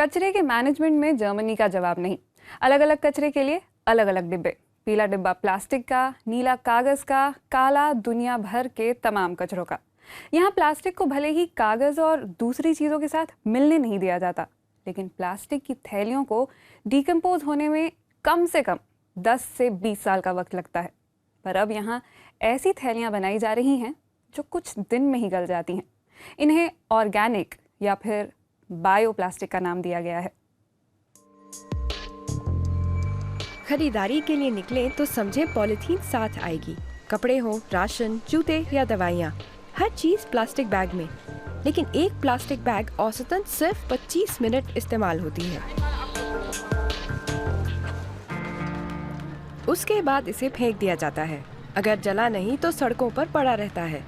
कचरे के मैनेजमेंट में जर्मनी का जवाब नहीं। अलग अलग कचरे के लिए अलग अलग डिब्बे। पीला डिब्बा प्लास्टिक का, नीला कागज का, काला दुनिया भर के तमाम कचरों का। यहाँ प्लास्टिक को भले ही कागज और दूसरी चीज़ों के साथ मिलने नहीं दिया जाता, लेकिन प्लास्टिक की थैलियों को डिकम्पोज होने में कम से कम 10 से 20 साल का वक्त लगता है। पर अब यहाँ ऐसी थैलियाँ बनाई जा रही हैं जो कुछ दिन में ही गल जाती हैं। इन्हें ऑर्गेनिक या फिर बायो प्लास्टिक का नाम दिया गया है। खरीदारी के लिए निकलें तो समझे पॉलिथीन साथ आएगी। कपड़े हो, राशन, जूते या दवाइयाँ, हर चीज प्लास्टिक बैग में। लेकिन एक प्लास्टिक बैग औसतन सिर्फ 25 मिनट इस्तेमाल होती है। उसके बाद इसे फेंक दिया जाता है। अगर जला नहीं तो सड़कों पर पड़ा रहता है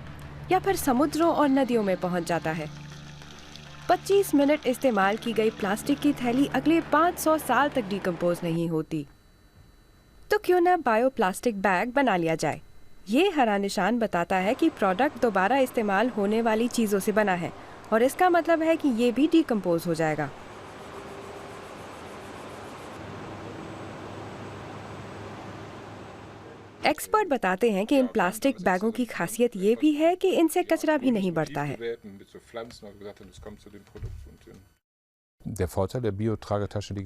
या फिर समुद्रों और नदियों में पहुंच जाता है। 25 मिनट इस्तेमाल की गई प्लास्टिक की थैली अगले 500 साल तक डिकम्पोज नहीं होती। तो क्यों ना बायो प्लास्टिक बैग बना लिया जाए। ये हरा निशान बताता है कि प्रोडक्ट दोबारा इस्तेमाल होने वाली चीज़ों से बना है और इसका मतलब है कि ये भी डिकम्पोज हो जाएगा। एक्सपर्ट बताते हैं कि इन प्लास्टिक बैगों की खासियत ये भी है कि इनसे कचरा भी नहीं बढ़ता है।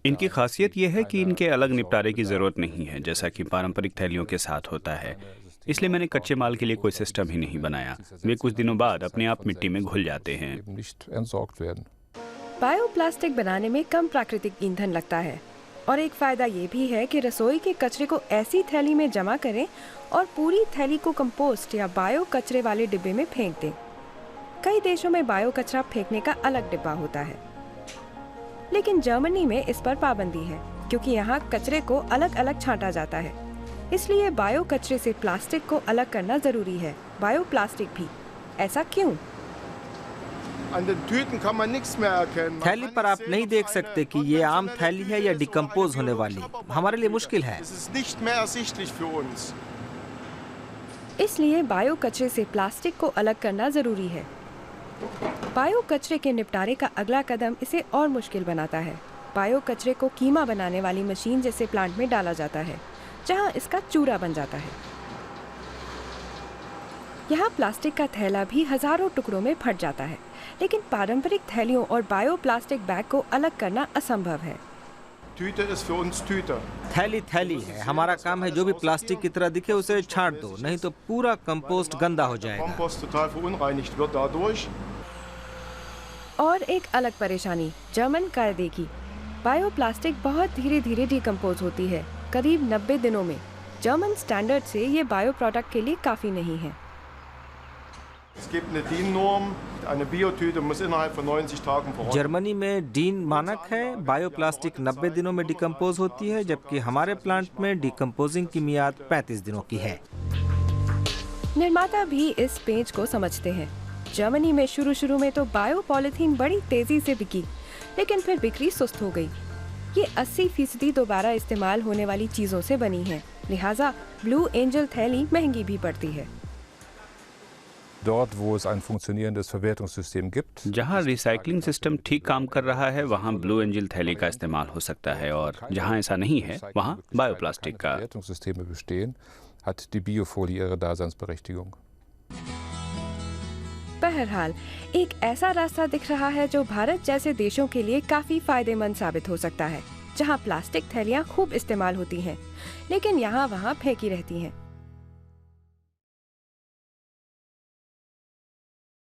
इनकी खासियत यह है कि इनके अलग निपटारे की ज़रूरत नहीं है, जैसा कि पारंपरिक थैलियों के साथ होता है। इसलिए मैंने कच्चे माल के लिए कोई सिस्टम ही नहीं बनाया। वे कुछ दिनों बाद अपने आप मिट्टी में घुल जाते हैं। बायो प्लास्टिक बनाने में कम प्राकृतिक ईंधन लगता है और एक फायदा ये भी है कि रसोई के कचरे को ऐसी थैली में जमा करें और पूरी थैली को कंपोस्ट या बायो कचरे वाले डिब्बे में फेंक दें। कई देशों में बायो कचरा फेंकने का अलग डिब्बा होता है, लेकिन जर्मनी में इस पर पाबंदी है क्योंकि यहाँ कचरे को अलग अलग छांटा जाता है। इसलिए बायो कचरे से प्लास्टिक को अलग करना जरूरी है। बायो प्लास्टिक भी। ऐसा क्यों? थैली पर आप नहीं देख सकते कि ये आम थैली है या डिकम्पोज होने वाली। हमारे लिए मुश्किल है। इसलिए बायो कचरे से प्लास्टिक को अलग करना जरूरी है। बायो कचरे के निपटारे का अगला कदम इसे और मुश्किल बनाता है। बायो कचरे को कीमा बनाने वाली मशीन जैसे प्लांट में डाला जाता है, जहां इसका चूरा बन जाता है। यहाँ प्लास्टिक का थैला भी हजारों टुकड़ों में फट जाता है, लेकिन पारंपरिक थैलियों और बायो प्लास्टिक बैग को अलग करना असंभव है। थैली थैली है। हमारा काम है जो भी प्लास्टिक की तरह दिखे उसे छांट दो, नहीं तो पूरा कंपोस्ट गंदा हो जाएगा। और एक अलग परेशानी जर्मन कायदे की। बायो प्लास्टिक बहुत धीरे धीरे डिकम्पोज होती है, करीब 90 दिनों में। जर्मन स्टैंडर्ड से ये बायो प्रोडक्ट के लिए काफी नहीं है। जर्मनी में डीन मानक है। बायो प्लास्टिक 90 दिनों में डिकम्पोज होती है, जबकि हमारे प्लांट में डिकम्पोजिंग की मियाद 35 दिनों की है। निर्माता भी इस पेंच को समझते हैं। जर्मनी में शुरू में तो बायो पॉलिथीन बड़ी तेजी से बिकी, लेकिन फिर बिक्री सुस्त हो गई। ये 80% दोबारा इस्तेमाल होने वाली चीजों से बनी है, लिहाजा ब्लू एंजल थैली महंगी भी पड़ती है। जहाँ रिसाइकलिंग सिस्टम ठीक काम कर रहा है वहाँ ब्लू एंजल थैली का इस्तेमाल हो सकता है, और जहाँ ऐसा नहीं है वहाँ बायोप्लास्टिक का। बहरहाल एक ऐसा रास्ता दिख रहा है जो भारत जैसे देशों के लिए काफी फायदेमंद साबित हो सकता है, जहाँ प्लास्टिक थैलियाँ खूब इस्तेमाल होती हैं, लेकिन यहाँ वहाँ फेंकी रहती हैं।